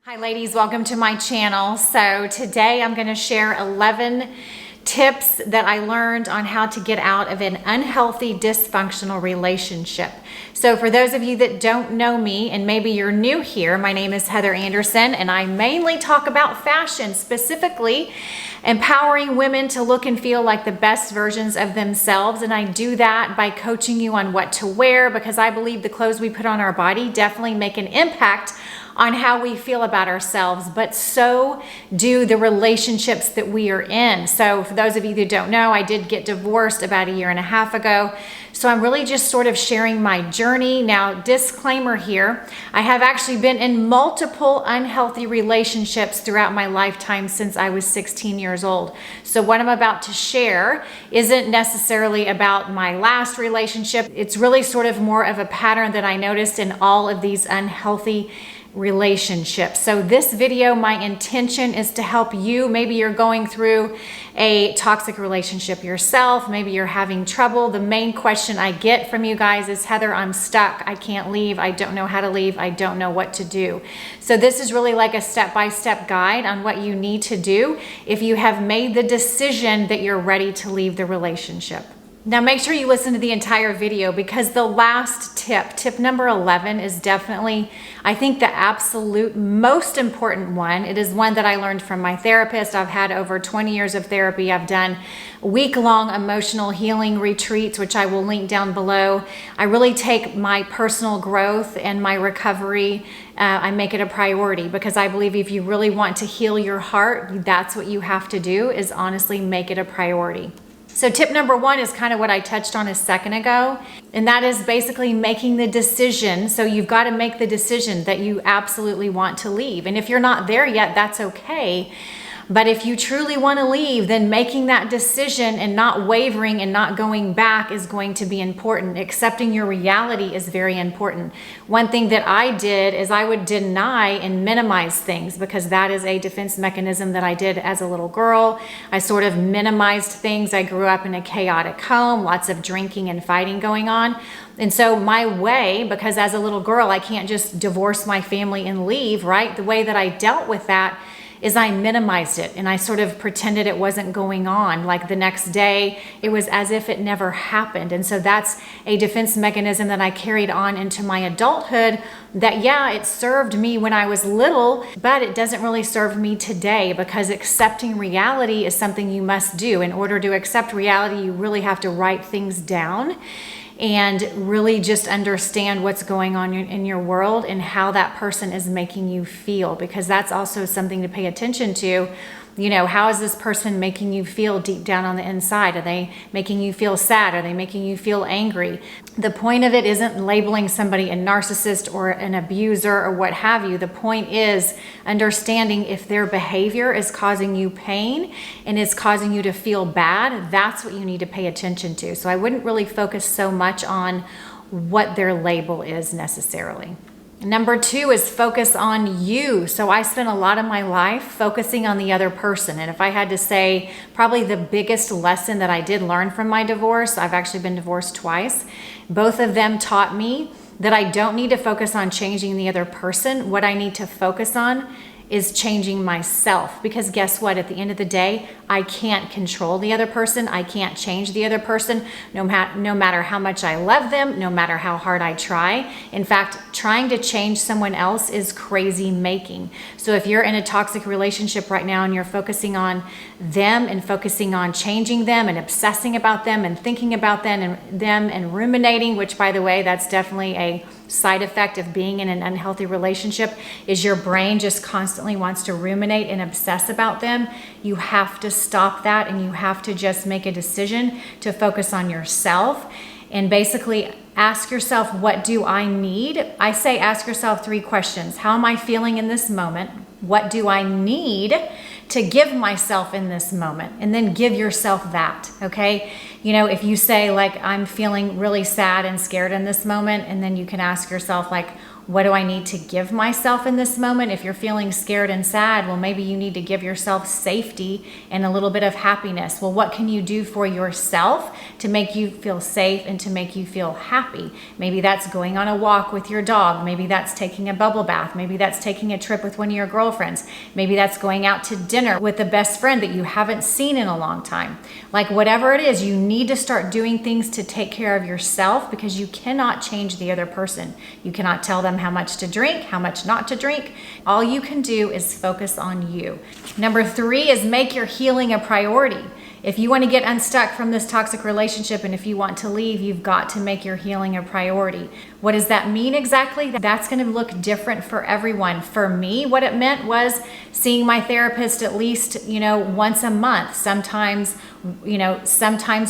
Hi ladies, welcome to my channel. So today I'm going to share 11 tips that I learned on how to get out of an unhealthy, dysfunctional relationship. So for those of you that don't know me, and maybe you're new here, my name is Heather Anderson, and I mainly talk about fashion, specifically empowering women to look and feel like the best versions of themselves. And I do that by coaching you on what to wear, because I believe the clothes we put on our body definitely make an impact on how we feel about ourselves, but so do the relationships that we are in. So for those of you that don't know, I did get divorced about 1.5 years ago. So I'm really just sort of sharing my journey. Now, disclaimer here, I have actually been in multiple unhealthy relationships throughout my lifetime since I was 16 years old. So what I'm about to share isn't necessarily about my last relationship. It's really sort of more of a pattern that I noticed in all of these unhealthy relationships. So this video, my intention is to help you. Maybe you're going through a toxic relationship yourself. Maybe you're having trouble. The main question I get from you guys is, Heather, I'm stuck. I can't leave. I don't know how to leave. I don't know what to do. So this is really like a step-by-step guide on what you need to do if you have made the decision that you're ready to leave the relationship. Now make sure you listen to the entire video, because the last tip number 11, is definitely, I think, the absolute most important one. It is one that I learned from my therapist. I've had over 20 years of therapy. I've done week-long emotional healing retreats, which I will link down below. I really take my personal growth and my recovery, I make it a priority, because I believe if you really want to heal your heart, that's what you have to do, is honestly make it a priority. So tip number 1 is kind of what I touched on a second ago, and that is basically making the decision. So you've got to make the decision that you absolutely want to leave. And if you're not there yet, that's okay. But if you truly want to leave, then making that decision and not wavering and not going back is going to be important. Accepting your reality is very important. One thing that I did is I would deny and minimize things, because that is a defense mechanism that I did as a little girl. I sort of minimized things. I grew up in a chaotic home, lots of drinking and fighting going on. And so my way, because as a little girl, I can't just divorce my family and leave, right? The way that I dealt with that is I minimized it, and I sort of pretended it wasn't going on. Like the next day, it was as if it never happened. And so that's a defense mechanism that I carried on into my adulthood, that yeah, it served me when I was little, but it doesn't really serve me today, because accepting reality is something you must do. In order to accept reality, you really have to write things down and really just understand what's going on in your world and how that person is making you feel, because that's also something to pay attention to. You know, how is this person making you feel deep down on the inside? Are they making you feel sad? Are they making you feel angry? The point of it isn't labeling somebody a narcissist or an abuser or what have you. The point is understanding if their behavior is causing you pain and is causing you to feel bad. That's what you need to pay attention to. So I wouldn't really focus so much on what their label is necessarily. Number 2 is focus on you. So I spent a lot of my life focusing on the other person. And if I had to say probably the biggest lesson that I did learn from my divorce, I've actually been divorced twice. Both of them taught me that I don't need to focus on changing the other person. What I need to focus on is changing myself, because guess what? At the end of the day, I can't control the other person. I can't change the other person, no matter how much I love them, no matter how hard I try. In fact, trying to change someone else is crazy making. So if you're in a toxic relationship right now and you're focusing on them and focusing on changing them and obsessing about them and thinking about them and ruminating, which by the way, that's definitely a side effect of being in an unhealthy relationship, is your brain just constantly wants to ruminate and obsess about them. You have to stop that, and you have to just make a decision to focus on yourself and basically ask yourself, what do I need? I say ask yourself 3 questions. How am I feeling in this moment? What do I need to give myself in this moment? And then give yourself that, okay? You know, if you say like, I'm feeling really sad and scared in this moment, and then you can ask yourself like, What do I need to give myself in this moment? If you're feeling scared and sad, well, maybe you need to give yourself safety and a little bit of happiness. Well, what can you do for yourself to make you feel safe and to make you feel happy? Maybe that's going on a walk with your dog. Maybe that's taking a bubble bath. Maybe that's taking a trip with one of your girlfriends. Maybe that's going out to dinner with a best friend that you haven't seen in a long time. Like whatever it is, you need to start doing things to take care of yourself, because you cannot change the other person. You cannot tell them how much to drink, how much not to drink. All you can do is focus on you. Number 3 is make your healing a priority. If you want to get unstuck from this toxic relationship and if you want to leave, you've got to make your healing a priority. What does that mean exactly? That's going to look different for everyone. For me, what it meant was seeing my therapist at least, once a month, sometimes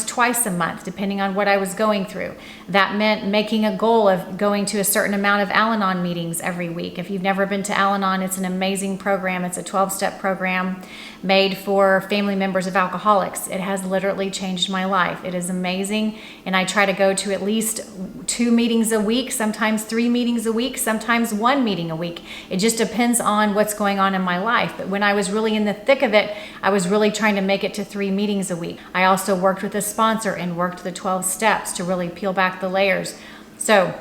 twice a month, depending on what I was going through. That meant making a goal of going to a certain amount of Al-Anon meetings every week. If you've never been to Al-Anon, it's an amazing program. It's a 12-step program made for family members of alcoholics. It has literally changed my life. It is amazing. And I try to go to at least 2 meetings a week, sometimes 3 meetings a week, sometimes 1 meeting a week. It just depends on what's going on in my life. But when I was really in the thick of it, I was really trying to make it to 3 meetings a week. I also worked with a sponsor and worked the 12 steps to really peel back the layers. So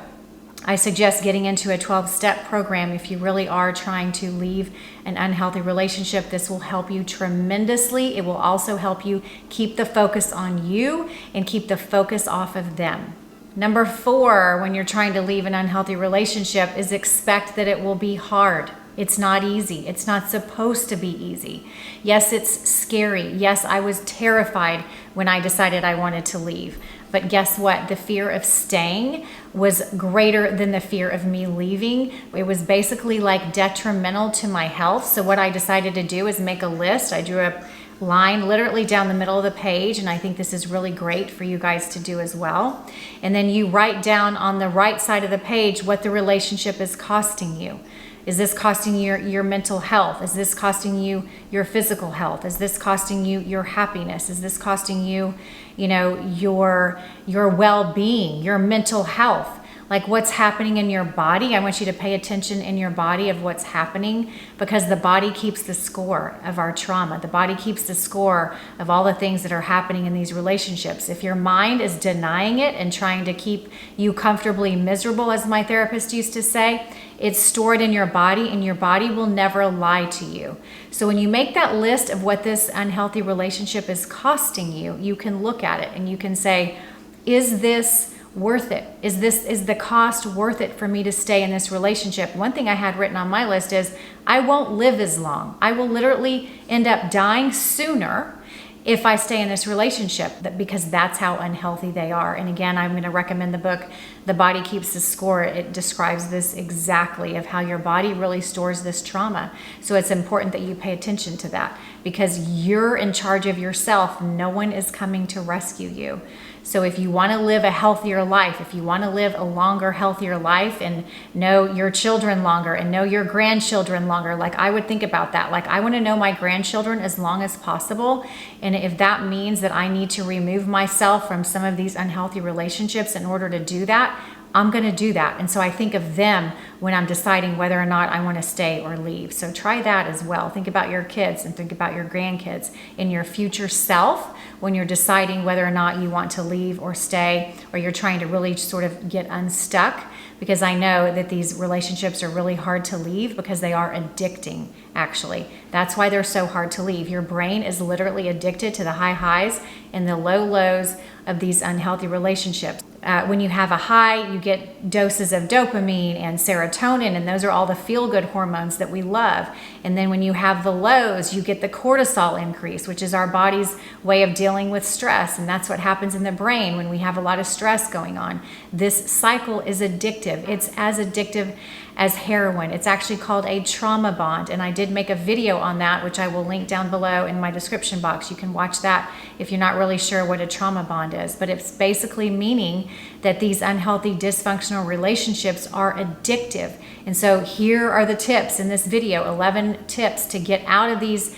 I suggest getting into a 12-step program if you really are trying to leave an unhealthy relationship. This will help you tremendously. It will also help you keep the focus on you and keep the focus off of them. Number 4, when you're trying to leave an unhealthy relationship, is expect that it will be hard. It's not easy. It's not supposed to be easy. Yes, it's scary. Yes, I was terrified when I decided I wanted to leave. But guess what? The fear of staying was greater than the fear of me leaving. It was basically like detrimental to my health. So what I decided to do is make a list. I drew a line literally down the middle of the page, and I think this is really great for you guys to do as well. And then you write down on the right side of the page what the relationship is costing you. Is this costing you your mental health? Is this costing you your physical health? Is this costing you your happiness? Is this costing you, your well-being, your mental health? Like what's happening in your body? I want you to pay attention in your body of what's happening, because the body keeps the score of our trauma. The body keeps the score of all the things that are happening in these relationships. If your mind is denying it and trying to keep you comfortably miserable, as my therapist used to say, it's stored in your body, and your body will never lie to you. So when you make that list of what this unhealthy relationship is costing you, you can look at it and you can say, is this worth it? Is the cost worth it for me to stay in this relationship? One thing I had written on my list is, I won't live as long. I will literally end up dying sooner if I stay in this relationship, because that's how unhealthy they are. And again, I'm going to recommend the book, The Body Keeps the Score. It describes this exactly, of how your body really stores this trauma. So it's important that you pay attention to that, because you're in charge of yourself. No one is coming to rescue you. So if you want to live a healthier life, if you want to live a longer, healthier life and know your children longer and know your grandchildren longer, like I would think about that. Like I want to know my grandchildren as long as possible. And if that means that I need to remove myself from some of these unhealthy relationships in order to do that, I'm going to do that. And so I think of them when I'm deciding whether or not I want to stay or leave. So try that as well. Think about your kids and think about your grandkids in your future self when you're deciding whether or not you want to leave or stay, or you're trying to really sort of get unstuck. Because I know that these relationships are really hard to leave, because they are addicting, actually. That's why they're so hard to leave. Your brain is literally addicted to the high highs and the low lows of these unhealthy relationships. When you have a high, you get doses of dopamine and serotonin, and those are all the feel-good hormones that we love. And then when you have the lows, you get the cortisol increase, which is our body's way of dealing with stress. And that's what happens in the brain when we have a lot of stress going on. This cycle is addictive. It's as addictive as heroin. It's actually called a trauma bond, and I did make a video on that, which I will link down below in my description box. You can watch that if you're not really sure what a trauma bond is. But it's basically meaning that these unhealthy, dysfunctional relationships are addictive. And so here are the tips in this video, 11 tips to get out of these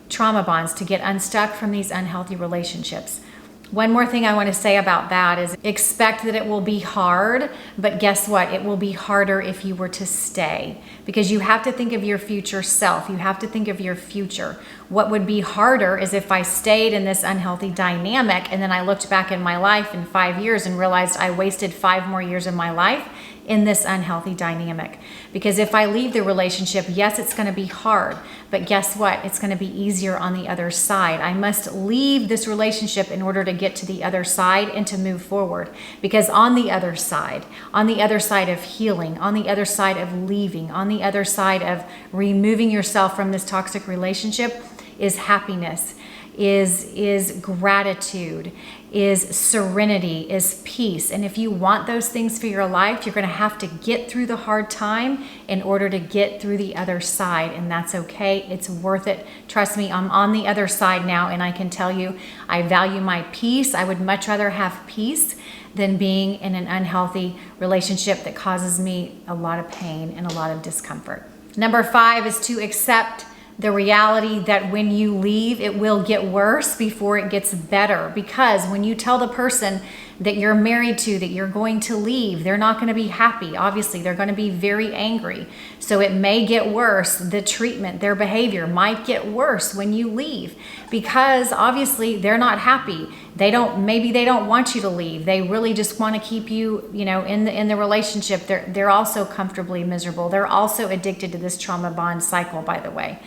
trauma bonds, to get unstuck from these unhealthy relationships. One more thing I want to say about that is expect that it will be hard, but guess what? It will be harder if you were to stay, because you have to think of your future self. You have to think of your future. What would be harder is if I stayed in this unhealthy dynamic and then I looked back in my life in 5 years and realized I wasted 5 more years of my life in this unhealthy dynamic. Because if I leave the relationship, yes, it's going to be hard, but guess what? It's going to be easier on the other side. I must leave this relationship in order to get to the other side and to move forward. Because on the other side of healing, on the other side of leaving, on the other side of removing yourself from this toxic relationship is happiness, is gratitude, is serenity, is peace. And if you want those things for your life, you're going to have to get through the hard time in order to get through the other side. And that's okay. It's worth it. Trust me, I'm on the other side now, and I can tell you, I value my peace. I would much rather have peace than being in an unhealthy relationship that causes me a lot of pain and a lot of discomfort. Number 5 is to accept the reality that when you leave, it will get worse before it gets better. Because when you tell the person that you're married to that you're going to leave, they're not going to be happy. Obviously, they're going to be very angry. So it may get worse. The treatment, their behavior might get worse when you leave, because obviously they're not happy. Maybe they don't want you to leave. They really just want to keep you, in the relationship. They're also comfortably miserable. They're also addicted to this trauma bond cycle, by the way.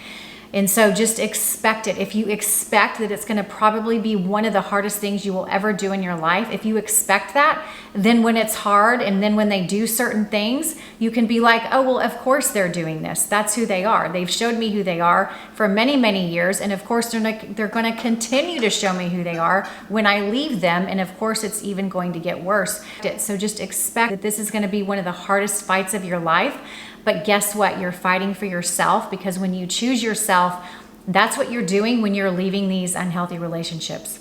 And so just expect it. If you expect that it's going to probably be one of the hardest things you will ever do in your life, if you expect that, then when it's hard and then when they do certain things, you can be like, oh, well, of course they're doing this. That's who they are. They've showed me who they are for many, many years. And of course, they're going to continue to show me who they are when I leave them. And of course, it's even going to get worse. So just expect that this is going to be one of the hardest fights of your life. But guess what? You're fighting for yourself, because when you choose yourself, that's what you're doing when you're leaving these unhealthy relationships.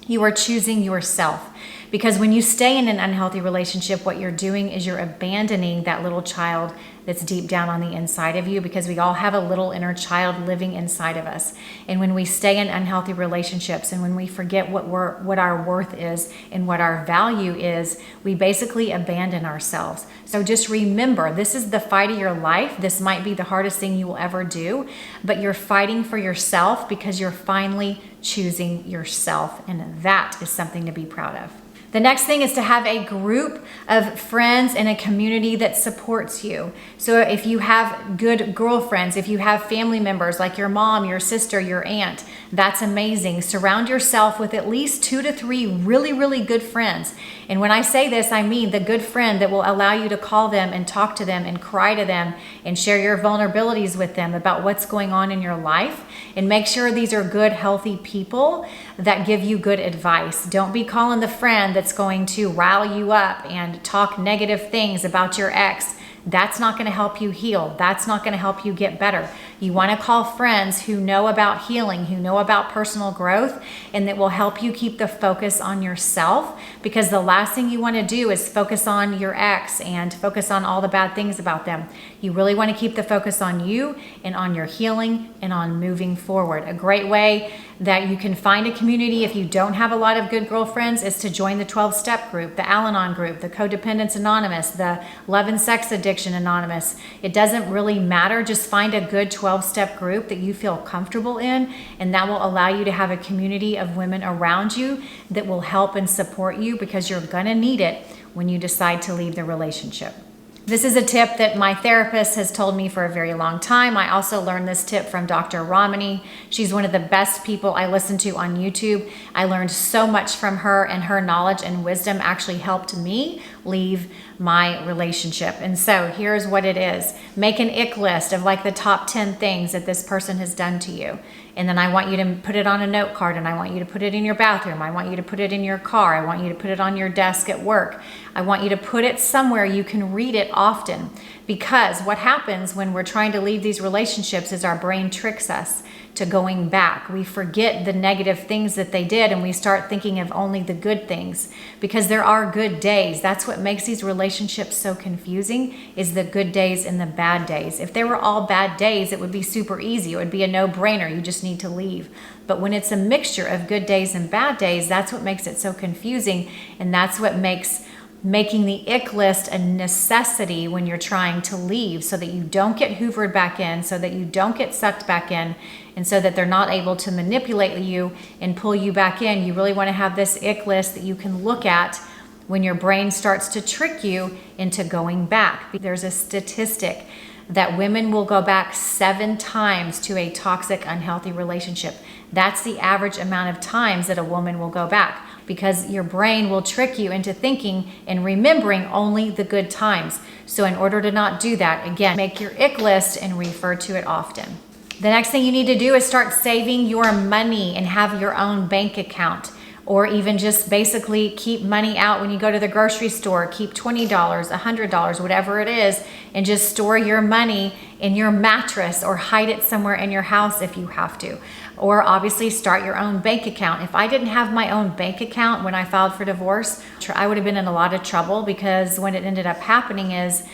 You are choosing yourself. Because when you stay in an unhealthy relationship, what you're doing is you're abandoning that little child that's deep down on the inside of you, because we all have a little inner child living inside of us. And when we stay in unhealthy relationships and when we forget what our worth is and what our value is, we basically abandon ourselves. So just remember, this is the fight of your life. This might be the hardest thing you will ever do, but you're fighting for yourself because you're finally choosing yourself. And that is something to be proud of. The next thing is to have a group of friends and a community that supports you. So if you have good girlfriends, if you have family members like your mom, your sister, your aunt, that's amazing. Surround yourself with at least 2 to 3 really, really good friends. And when I say this, I mean the good friend that will allow you to call them and talk to them and cry to them and share your vulnerabilities with them about what's going on in your life. And make sure these are good, healthy people that give you good advice. Don't be calling the friend that's going to rile you up and talk negative things about your ex. That's not going to help you heal. That's not going to help you get better. You want to call friends who know about healing, who know about personal growth, and that will help you keep the focus on yourself, because the last thing you want to do is focus on your ex and focus on all the bad things about them. You really want to keep the focus on you and on your healing and on moving forward. A great way that you can find a community if you don't have a lot of good girlfriends is to join the 12-step group, the Al-Anon group, the Codependence Anonymous, the Love and Sex Addiction Anonymous. It doesn't really matter. Just find a good 12-step group that you feel comfortable in, and that will allow you to have a community of women around you that will help and support you, because you're going to need it when you decide to leave the relationship. This is a tip that my therapist has told me for a very long time. I also learned this tip from Dr. Ramani. She's one of the best people I listen to on YouTube. I learned so much from her, and her knowledge and wisdom actually helped me leave my relationship. And so here's what it is. Make an ick list of like the top 10 things that this person has done to you. And then I want you to put it on a note card, and I want you to put it in your bathroom. I want you to put it in your car. I want you to put it on your desk at work. I want you to put it somewhere you can read it often, because what happens when we're trying to leave these relationships is our brain tricks us to going back. We forget the negative things that they did and we start thinking of only the good things, because there are good days. That's what makes these relationships so confusing, is the good days and the bad days. If they were all bad days, it would be super easy. It would be a no-brainer. You just need to leave. But when it's a mixture of good days and bad days, that's what makes it so confusing, and that's what makes making the ick list a necessity when you're trying to leave, so that you don't get hoovered back in, so that you don't get sucked back in, and so that they're not able to manipulate you and pull you back in. You really want to have this ick list that you can look at when your brain starts to trick you into going back. There's a statistic that women will go back 7 times to a toxic, unhealthy relationship. That's the average amount of times that a woman will go back, because your brain will trick you into thinking and remembering only the good times. So in order to not do that, again, make your ick list and refer to it often. The next thing you need to do is start saving your money and have your own bank account, or even just basically keep money out when you go to the grocery store. Keep $20, $100, whatever it is, and just store your money in your mattress or hide it somewhere in your house if you have to. Or obviously start your own bank account. If I didn't have my own bank account when I filed for divorce, I would have been in a lot of trouble, because what it ended up happening is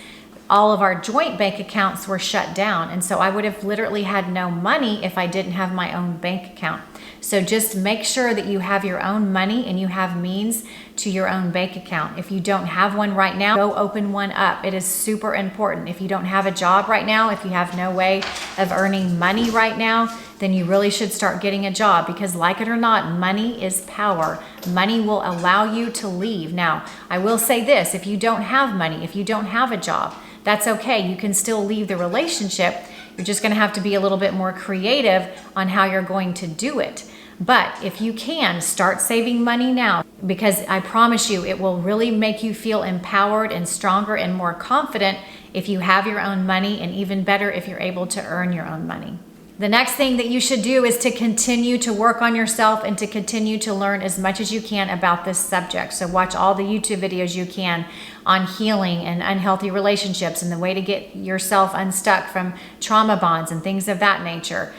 all of our joint bank accounts were shut down. And so I would have literally had no money if I didn't have my own bank account. So just make sure that you have your own money and you have means to your own bank account. If you don't have one right now, go open one up. It is super important. If you don't have a job right now, if you have no way of earning money right now, then you really should start getting a job, because like it or not, money is power. Money will allow you to leave. Now, I will say this, if you don't have money, if you don't have a job, that's okay. You can still leave the relationship. You're just going to have to be a little bit more creative on how you're going to do it. But if you can, start saving money now, because I promise you, it will really make you feel empowered and stronger and more confident if you have your own money, and even better if you're able to earn your own money. The next thing that you should do is to continue to work on yourself and to continue to learn as much as you can about this subject. So watch all the YouTube videos you can on healing and unhealthy relationships and the way to get yourself unstuck from trauma bonds and things of that nature.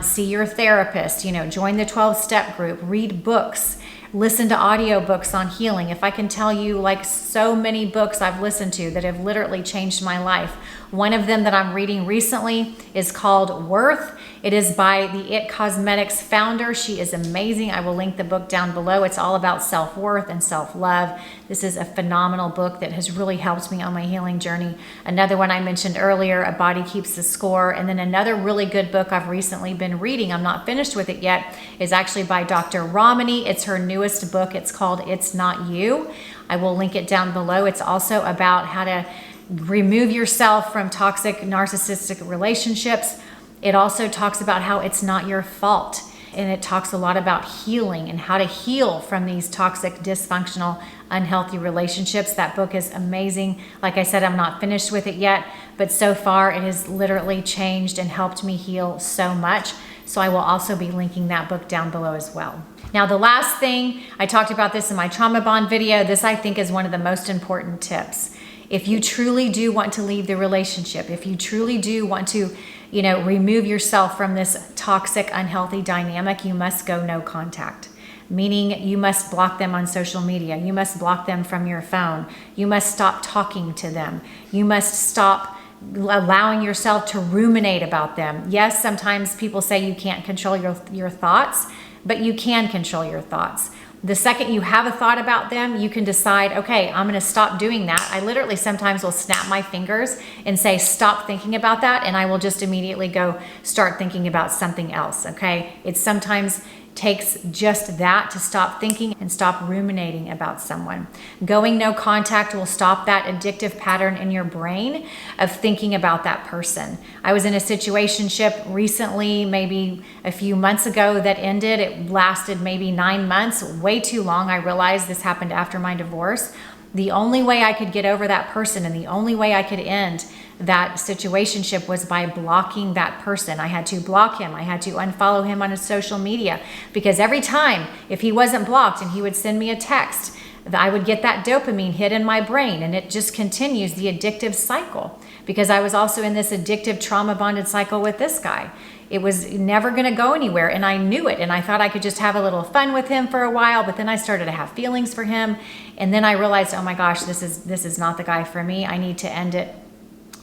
See your therapist, join the 12-step group, read books, listen to audiobooks on healing. If I can tell you, like, so many books I've listened to that have literally changed my life. One of them that I'm reading recently is called Worth. It is by the IT Cosmetics founder. She is amazing. I will link the book down below. It's all about self-worth and self-love. This is a phenomenal book that has really helped me on my healing journey. Another one I mentioned earlier, A Body Keeps the Score. And then another really good book I've recently been reading, I'm not finished with it yet, is actually by Dr. Ramani. It's her newest book. It's called It's Not You. I will link it down below. It's also about how to remove yourself from toxic narcissistic relationships. It also talks about how it's not your fault. And it talks a lot about healing and how to heal from these toxic, dysfunctional, unhealthy relationships. That book is amazing. Like I said, I'm not finished with it yet, but so far it has literally changed and helped me heal so much. So I will also be linking that book down below as well. Now, the last thing, I talked about this in my trauma bond video. This, I think, is one of the most important tips. If you truly do want to leave the relationship, if you truly do want to, remove yourself from this toxic, unhealthy dynamic, you must go no contact. Meaning you must block them on social media. You must block them from your phone. You must stop talking to them. You must stop allowing yourself to ruminate about them. Yes, sometimes people say you can't control your thoughts, but you can control your thoughts. The second you have a thought about them, you can decide, okay, I'm going to stop doing that. I literally sometimes will snap my fingers and say, stop thinking about that. And I will just immediately go start thinking about something else. Okay. It sometimes takes just that to stop thinking and stop ruminating about someone. Going no contact will stop that addictive pattern in your brain of thinking about that person. I was in a situationship recently, maybe a few months ago, that ended. It lasted maybe 9 months, way too long. I realized this happened after my divorce. The only way I could get over that person and the only way I could end that situationship was by blocking that person. I had to block him. I had to unfollow him on his social media, because every time, if he wasn't blocked and he would send me a text, I would get that dopamine hit in my brain, and it just continues the addictive cycle. because I was also in this addictive trauma bonded cycle with this guy. It was never going to go anywhere, and I knew it, and I thought I could just have a little fun with him for a while, but then I started to have feelings for him, and then I realized, oh my gosh, this is not the guy for me. I need to end it.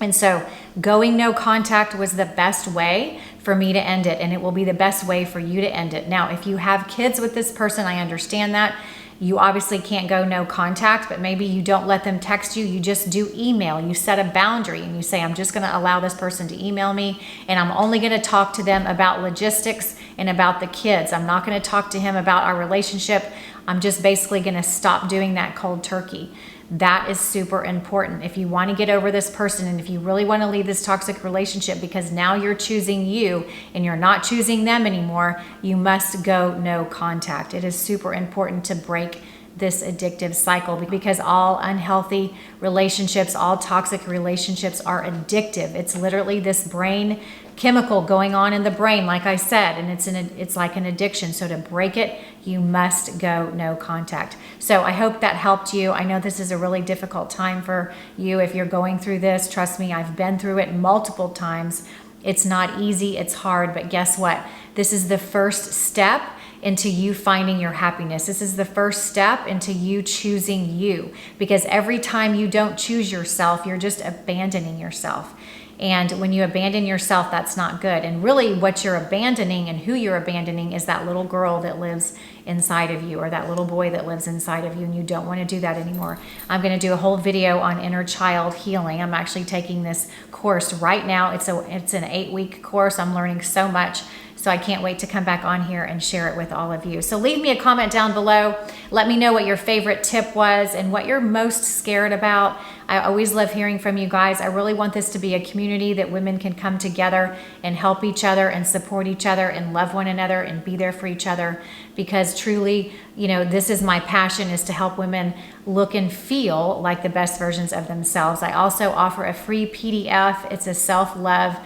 And so going no contact was the best way for me to end it, and it will be the best way for you to end it. Now, if you have kids with this person, I understand that. You obviously can't go no contact, but maybe you don't let them text you. You just do email. You set a boundary and you say, I'm just going to allow this person to email me, and I'm only going to talk to them about logistics and about the kids. I'm not going to talk to him about our relationship. I'm just basically going to stop doing that cold turkey. That is super important. If you want to get over this person, and if you really want to leave this toxic relationship because now you're choosing you and you're not choosing them anymore, you must go no contact. It is super important to break this addictive cycle, because all unhealthy relationships, all toxic relationships are addictive. It's literally this brain chemical going on in the brain, like I said, and it's like an addiction. So to break it, you must go no contact. So I hope that helped you. I know this is a really difficult time for you if you're going through this. Trust me, I've been through it multiple times. It's not easy, it's hard, but guess what? This is the first step into you finding your happiness. This is the first step into you choosing you, because every time you don't choose yourself, you're just abandoning yourself. And when you abandon yourself, that's not good. And really what you're abandoning and who you're abandoning is that little girl that lives inside of you, or that little boy that lives inside of you, and you don't want to do that anymore. I'm going to do a whole video on inner child healing. I'm actually taking this course right now. It's an 8-week course. I'm learning so much. So I can't wait to come back on here and share it with all of you. So leave me a comment down below. Let me know what your favorite tip was and what you're most scared about. I always love hearing from you guys. I really want this to be a community that women can come together and help each other and support each other and love one another and be there for each other, because truly, this is my passion, is to help women look and feel like the best versions of themselves. I also offer a free PDF. It's a self-love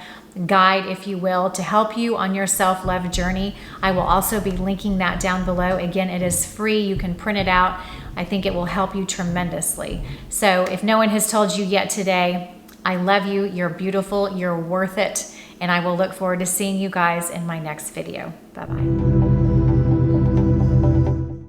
guide, if you will, to help you on your self-love journey. I will also be linking that down below. Again, it is free. You can print it out. I think it will help you tremendously. So if no one has told you yet today, I love you. You're beautiful. You're worth it. And I will look forward to seeing you guys in my next video. Bye-bye.